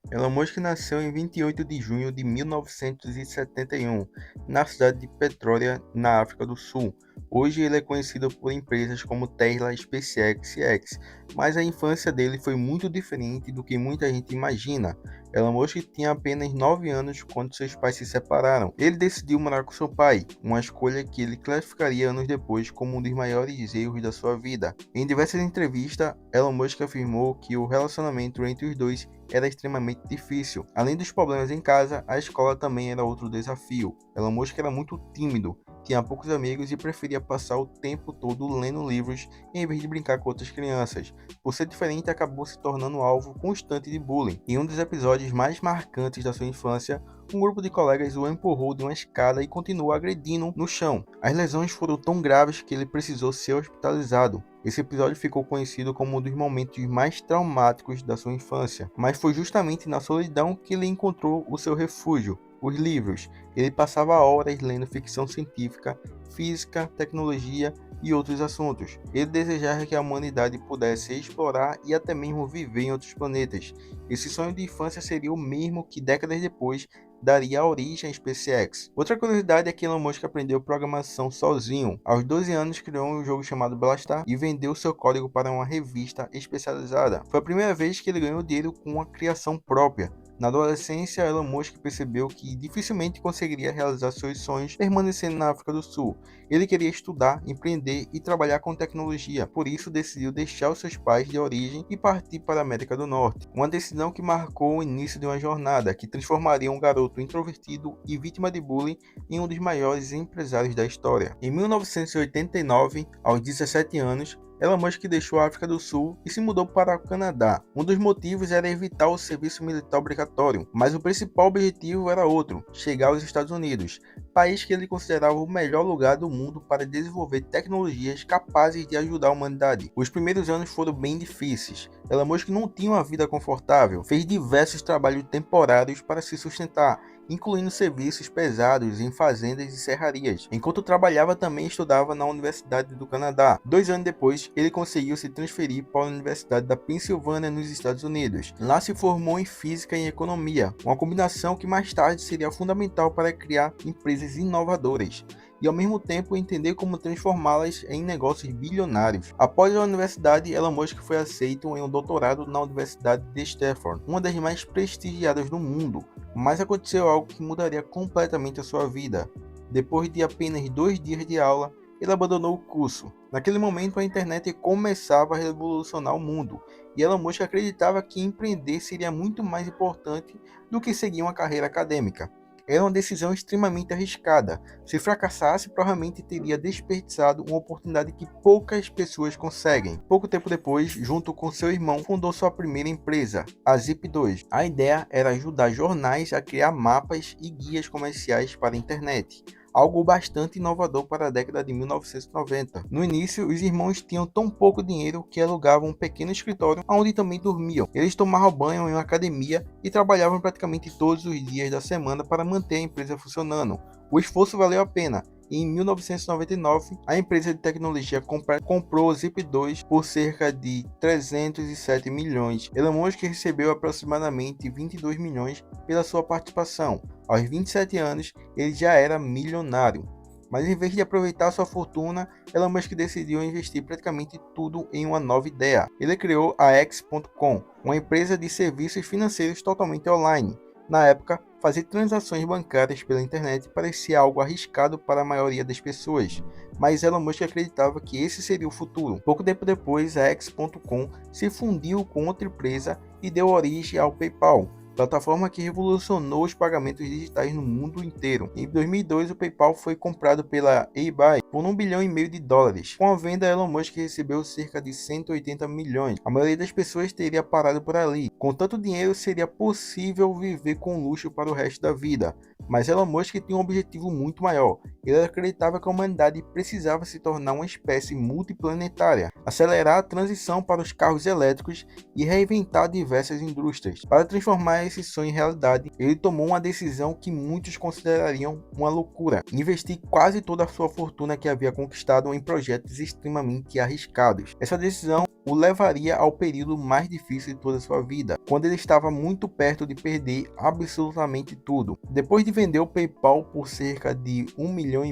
Elon Musk nasceu em 28 de junho de 1971, na cidade de Petróleo, na África do Sul. Hoje ele é conhecido por empresas como Tesla, SpaceX e X, mas a infância dele foi muito diferente do que muita gente imagina. Elon Musk tinha apenas 9 anos quando seus pais se separaram. Ele decidiu morar com seu pai, uma escolha que ele classificaria anos depois como um dos maiores erros da sua vida. Em diversas entrevistas, Elon Musk afirmou que o relacionamento entre os dois era extremamente difícil. Além dos problemas em casa, a escola também era outro desafio. Elon Musk era muito tímido, tinha poucos amigos e preferia passar o tempo todo lendo livros em vez de brincar com outras crianças. Por ser diferente, acabou se tornando alvo constante de bullying. Em um dos episódios mais marcantes da sua infância, um grupo de colegas o empurrou de uma escada e continuou agredindo no chão. As lesões foram tão graves que ele precisou ser hospitalizado. Esse episódio ficou conhecido como um dos momentos mais traumáticos da sua infância, mas foi justamente na solidão que ele encontrou o seu refúgio, os livros. Ele passava horas lendo ficção científica, física, tecnologia e outros assuntos. Ele desejava que a humanidade pudesse explorar e até mesmo viver em outros planetas. Esse sonho de infância seria o mesmo que décadas depois daria origem à SpaceX. Outra curiosidade é que Elon Musk aprendeu programação sozinho. Aos 12 anos criou um jogo chamado Blastar e vendeu seu código para uma revista especializada. Foi a primeira vez que ele ganhou dinheiro com uma criação própria. Na adolescência, Elon Musk percebeu que dificilmente conseguiria realizar seus sonhos permanecendo na África do Sul. Ele queria estudar, empreender e trabalhar com tecnologia, por isso decidiu deixar os seus pais de origem e partir para a América do Norte. Uma decisão que marcou o início de uma jornada que transformaria um garoto introvertido e vítima de bullying em um dos maiores empresários da história. Em 1989, aos 17 anos, Elon Musk deixou a África do Sul e se mudou para o Canadá. Um dos motivos era evitar o serviço militar obrigatório, mas o principal objetivo era outro: chegar aos Estados Unidos, país que ele considerava o melhor lugar do mundo para desenvolver tecnologias capazes de ajudar a humanidade. Os primeiros anos foram bem difíceis. Elon Musk não tinha uma vida confortável, fez diversos trabalhos temporários para se sustentar, incluindo serviços pesados em fazendas e serrarias. Enquanto trabalhava, também estudava na Universidade do Canadá. 2 anos depois, ele conseguiu se transferir para a Universidade da Pensilvânia, nos Estados Unidos. Lá se formou em Física e Economia, uma combinação que mais tarde seria fundamental para criar empresas inovadoras e ao mesmo tempo entender como transformá-las em negócios bilionários. Após a universidade, Elon Musk foi aceito em um doutorado na Universidade de Stanford, uma das mais prestigiadas do mundo. Mas aconteceu algo que mudaria completamente a sua vida. Depois de apenas 2 dias de aula, ele abandonou o curso. Naquele momento, a internet começava a revolucionar o mundo, e Elon Musk acreditava que empreender seria muito mais importante do que seguir uma carreira acadêmica. Era uma decisão extremamente arriscada. Se fracassasse, provavelmente teria desperdiçado uma oportunidade que poucas pessoas conseguem. Pouco tempo depois, junto com seu irmão, fundou sua primeira empresa, a Zip2. A ideia era ajudar jornais a criar mapas e guias comerciais para a internet, algo bastante inovador para a década de 1990. No início, os irmãos tinham tão pouco dinheiro que alugavam um pequeno escritório onde também dormiam. Eles tomavam banho em uma academia e trabalhavam praticamente todos os dias da semana para manter a empresa funcionando. O esforço valeu a pena. Em 1999, a empresa de tecnologia comprou o Zip2 por cerca de 307 milhões. Elon Musk recebeu aproximadamente 22 milhões pela sua participação. Aos 27 anos, ele já era milionário. Mas em vez de aproveitar sua fortuna, Elon Musk decidiu investir praticamente tudo em uma nova ideia. Ele criou a X.com, uma empresa de serviços financeiros totalmente online. Na época, fazer transações bancárias pela internet parecia algo arriscado para a maioria das pessoas, mas Elon Musk acreditava que esse seria o futuro. Pouco tempo depois, a X.com se fundiu com outra empresa e deu origem ao PayPal, plataforma que revolucionou os pagamentos digitais no mundo inteiro. Em 2002, o PayPal foi comprado pela eBay por US$ 1,5 bilhão. Com a venda, Elon Musk recebeu cerca de 180 milhões. A maioria das pessoas teria parado por ali. Com tanto dinheiro, seria possível viver com luxo para o resto da vida. Mas Elon Musk tinha um objetivo muito maior. Ele acreditava que a humanidade precisava se tornar uma espécie multiplanetária, acelerar a transição para os carros elétricos e reinventar diversas indústrias. Para transformar esse sonho em realidade, ele tomou uma decisão que muitos considerariam uma loucura: investir quase toda a sua fortuna que havia conquistado em projetos extremamente arriscados. Essa decisão o levaria ao período mais difícil de toda a sua vida, quando ele estava muito perto de perder absolutamente tudo. Depois de vender o PayPal por cerca de US$ 1,5 milhão,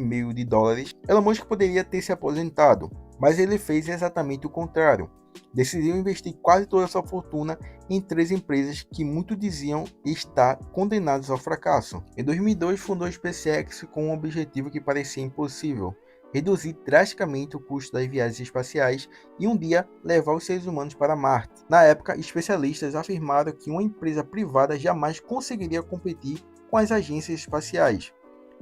Elon Musk poderia ter se aposentado, mas ele fez exatamente o contrário. Decidiu investir quase toda a sua fortuna em 3 empresas que muitos diziam estar condenadas ao fracasso. Em 2002, fundou a SpaceX com um objetivo que parecia impossível: reduzir drasticamente o custo das viagens espaciais e um dia levar os seres humanos para Marte. Na época, especialistas afirmaram que uma empresa privada jamais conseguiria competir com as agências espaciais.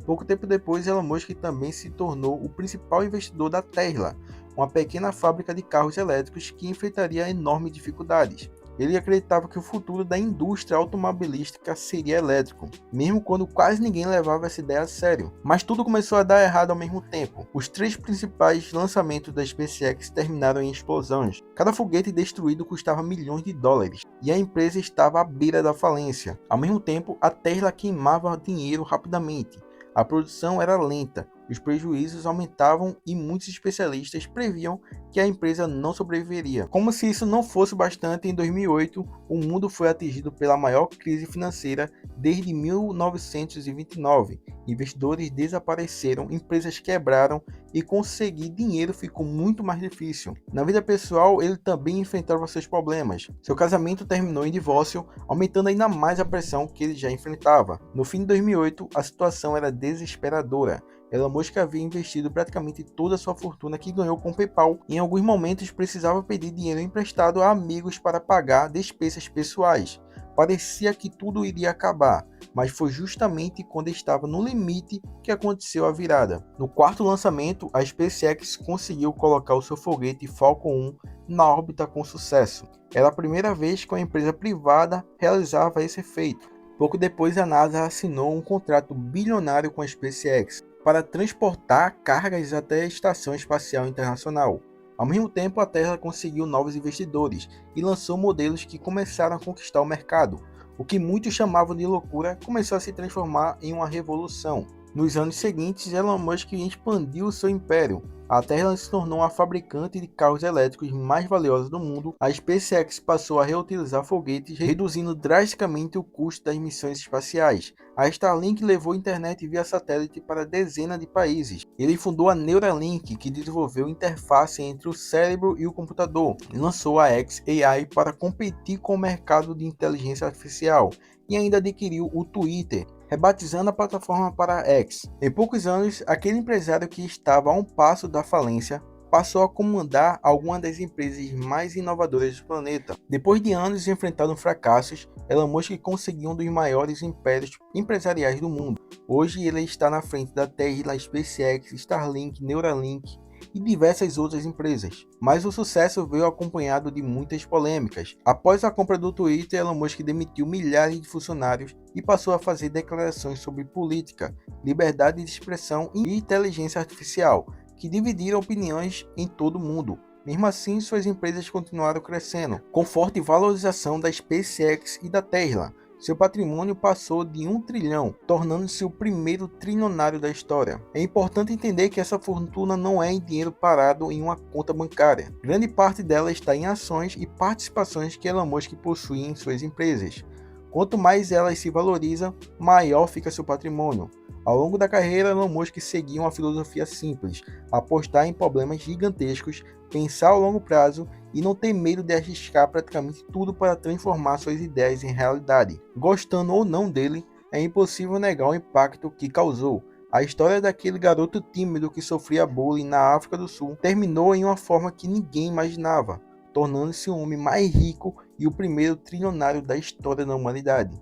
Pouco tempo depois, Elon Musk também se tornou o principal investidor da Tesla, uma pequena fábrica de carros elétricos que enfrentaria enormes dificuldades. Ele acreditava que o futuro da indústria automobilística seria elétrico, mesmo quando quase ninguém levava essa ideia a sério. Mas tudo começou a dar errado ao mesmo tempo. Os 3 principais lançamentos da SpaceX terminaram em explosões. Cada foguete destruído custava milhões de dólares, e a empresa estava à beira da falência. Ao mesmo tempo, a Tesla queimava dinheiro rapidamente. A produção era lenta, os prejuízos aumentavam e muitos especialistas previam que a empresa não sobreviveria. Como se isso não fosse bastante, em 2008, o mundo foi atingido pela maior crise financeira desde 1929. Investidores desapareceram, empresas quebraram e conseguir dinheiro ficou muito mais difícil. Na vida pessoal, ele também enfrentava seus problemas. Seu casamento terminou em divórcio, aumentando ainda mais a pressão que ele já enfrentava. No fim de 2008, a situação era desesperadora. Elon Musk havia investido praticamente toda a sua fortuna que ganhou com o PayPal. Em alguns momentos precisava pedir dinheiro emprestado a amigos para pagar despesas pessoais. Parecia que tudo iria acabar, mas foi justamente quando estava no limite que aconteceu a virada. No quarto lançamento, a SpaceX conseguiu colocar o seu foguete Falcon 1 na órbita com sucesso. Era a primeira vez que uma empresa privada realizava esse feito. Pouco depois, a NASA assinou um contrato bilionário com a SpaceX para transportar cargas até a Estação Espacial Internacional. Ao mesmo tempo, a Tesla conseguiu novos investidores e lançou modelos que começaram a conquistar o mercado. O que muitos chamavam de loucura começou a se transformar em uma revolução. Nos anos seguintes, Elon Musk expandiu seu império. A Tesla se tornou a fabricante de carros elétricos mais valiosa do mundo. A SpaceX passou a reutilizar foguetes, reduzindo drasticamente o custo das missões espaciais. A Starlink levou a internet via satélite para dezenas de países. Ele fundou a Neuralink, que desenvolveu interface entre o cérebro e o computador. Lançou a xAI para competir com o mercado de inteligência artificial. E ainda adquiriu o Twitter, rebatizando a plataforma para X. Em poucos anos, aquele empresário que estava a um passo da falência passou a comandar algumas das empresas mais inovadoras do planeta. Depois de anos enfrentando fracassos, Elon Musk conseguiu um dos maiores impérios empresariais do mundo. Hoje ele está na frente da Tesla, SpaceX, Starlink, Neuralink e diversas outras empresas. Mas o sucesso veio acompanhado de muitas polêmicas. Após a compra do Twitter, Elon Musk demitiu milhares de funcionários e passou a fazer declarações sobre política, liberdade de expressão e inteligência artificial, que dividiram opiniões em todo o mundo. Mesmo assim, suas empresas continuaram crescendo, com forte valorização da SpaceX e da Tesla. Seu patrimônio passou de 1 trilhão, tornando-se o primeiro trilionário da história. É importante entender que essa fortuna não é em dinheiro parado em uma conta bancária. Grande parte dela está em ações e participações que Elon Musk possui em suas empresas. Quanto mais elas se valorizam, maior fica seu patrimônio. Ao longo da carreira, Elon Musk seguia uma filosofia simples: apostar em problemas gigantescos, pensar ao longo prazo e não ter medo de arriscar praticamente tudo para transformar suas ideias em realidade. Gostando ou não dele, é impossível negar o impacto que causou. A história daquele garoto tímido que sofria bullying na África do Sul terminou em uma forma que ninguém imaginava, tornando-se o homem mais rico e o primeiro trilionário da história da humanidade.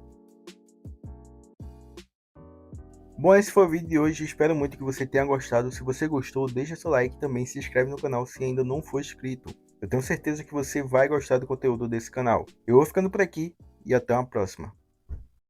Bom, esse foi o vídeo de hoje, espero muito que você tenha gostado. Se você gostou, deixa seu like e também se inscreve no canal se ainda não for inscrito. Eu tenho certeza que você vai gostar do conteúdo desse canal. Eu vou ficando por aqui e até uma próxima.